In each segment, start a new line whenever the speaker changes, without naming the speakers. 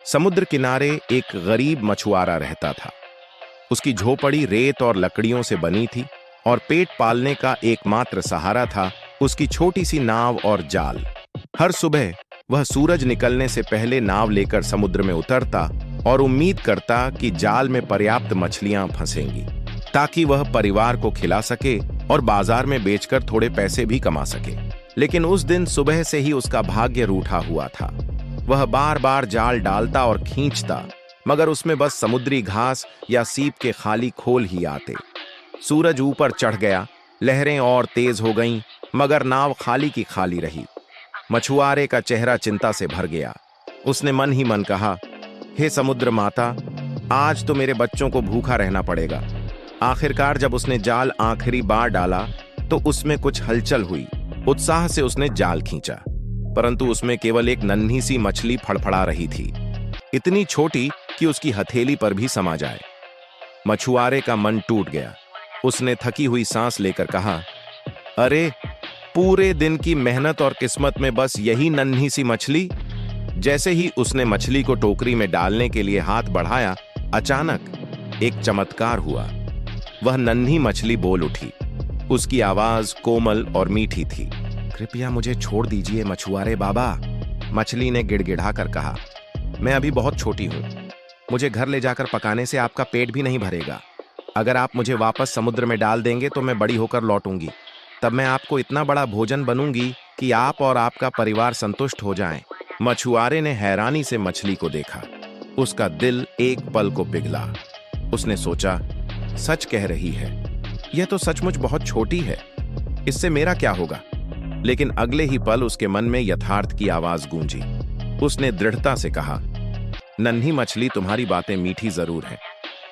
समुद्र किनारे एक गरीब मछुआरा रहता था। उसकी झोपड़ी रेत और लकड़ियों से बनी थी और पेट पालने का एकमात्र सहारा था उसकी छोटी सी नाव और जाल। हर सुबह वह सूरज निकलने से पहले नाव लेकर समुद्र में उतरता और उम्मीद करता कि जाल में पर्याप्त मछलियां फंसेंगी ताकि वह परिवार को खिला सके और बाजार में बेचकर थोड़े पैसे भी कमा सके। लेकिन उस दिन सुबह से ही उसका भाग्य रूठा हुआ था। वह बार बार जाल डालता और खींचता, मगर उसमें बस समुद्री घास या सीप के खाली खोल ही आते। सूरज ऊपर चढ़ गया, लहरें और तेज हो गईं, मगर नाव खाली की खाली रही। मछुआरे का चेहरा चिंता से भर गया। उसने मन ही मन कहा, हे समुद्र माता, आज तो मेरे बच्चों को भूखा रहना पड़ेगा। आखिरकार जब उसने जाल आखिरी बार डाला तो उसमें कुछ हलचल हुई। उत्साह से उसने जाल खींचा, परंतु उसमें केवल एक नन्ही सी मछली फड़फड़ा रही थी, इतनी छोटी कि उसकी हथेली पर भी समा जाए। मछुआरे का मन टूट गया। उसने थकी हुई सांस लेकर कहा, अरे, पूरे दिन की मेहनत और किस्मत में बस यही नन्ही सी मछली। जैसे ही उसने मछली को टोकरी में डालने के लिए हाथ बढ़ाया, अचानक एक चमत्कार हुआ। वह नन्ही मछली बोल उठी। उसकी आवाज कोमल और मीठी थी। कृपया मुझे छोड़ दीजिए मछुआरे बाबा, मछली ने गिड़गिड़ाकर कहा। मैं अभी बहुत छोटी हूं, मुझे घर ले जाकर पकाने से आपका पेट भी नहीं भरेगा। अगर आप मुझे वापस समुद्र में डाल देंगे तो मैं बड़ी होकर लौटूंगी। तब मैं आपको इतना बड़ा भोजन बनूंगी कि आप और आपका परिवार संतुष्ट हो जाएं। मछुआरे ने हैरानी से मछली को देखा। उसका दिल एक पल को पिघला। उसने सोचा, सच कह रही है, यह तो सचमुच बहुत छोटी है, इससे मेरा क्या होगा। लेकिन अगले ही पल उसके मन में यथार्थ की आवाज गूंजी। उसने दृढ़ता से कहा, नन्ही मछली, तुम्हारी बातें मीठी जरूर हैं,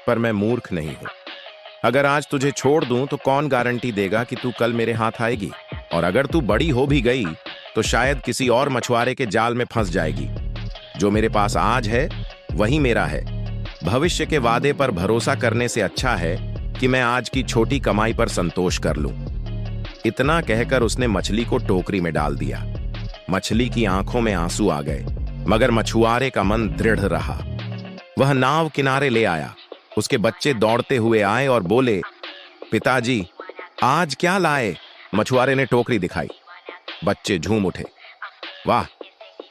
पर मैं मूर्ख नहीं हूं। अगर आज तुझे छोड़ दूं तो कौन गारंटी देगा कि तू कल मेरे हाथ आएगी। और अगर तू बड़ी हो भी गई तो शायद किसी और मछुआरे के जाल में फंस जाएगी। जो मेरे पास आज है वही मेरा है। भविष्य के वादे पर भरोसा करने से अच्छा है कि मैं आज की छोटी कमाई पर संतोष कर लूं। इतना कहकर उसने मछली को टोकरी में डाल दिया। मछली की आंखों में आंसू आ गए, मगर मछुआरे का मन दृढ़ रहा। वह नाव किनारे ले आया। उसके बच्चे दौड़ते हुए आए और बोले, पिताजी, आज क्या लाए? मछुआरे ने टोकरी दिखाई। बच्चे झूम उठे। वाह,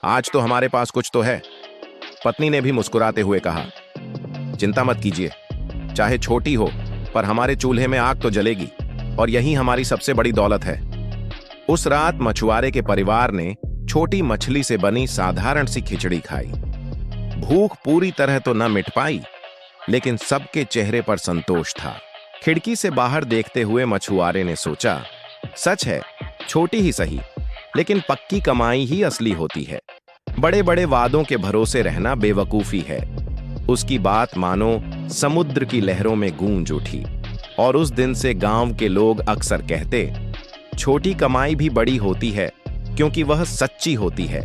आज तो हमारे पास कुछ तो है। पत्नी ने भी मुस्कुराते हुए कहा, चिंता मत कीजिए, चाहे छोटी हो पर हमारे चूल्हे में आग तो जलेगी और यही हमारी सबसे बड़ी दौलत है। उस रात मछुआरे के परिवार ने छोटी मछली से बनी साधारण सी खिचड़ी खाई। भूख पूरी तरह तो न मिट पाई, लेकिन सबके चेहरे पर संतोष था। खिड़की से बाहर देखते हुए मछुआरे ने सोचा, सच है, छोटी ही सही, लेकिन पक्की कमाई ही असली होती है। बड़े बड़े वादों के भरोसे रहना बेवकूफी है। उसकी बात मानो समुद्र की लहरों में गूंज उठी और उस दिन से गांव के लोग अक्सर कहते, छोटी कमाई भी बड़ी होती है क्योंकि वह सच्ची होती है।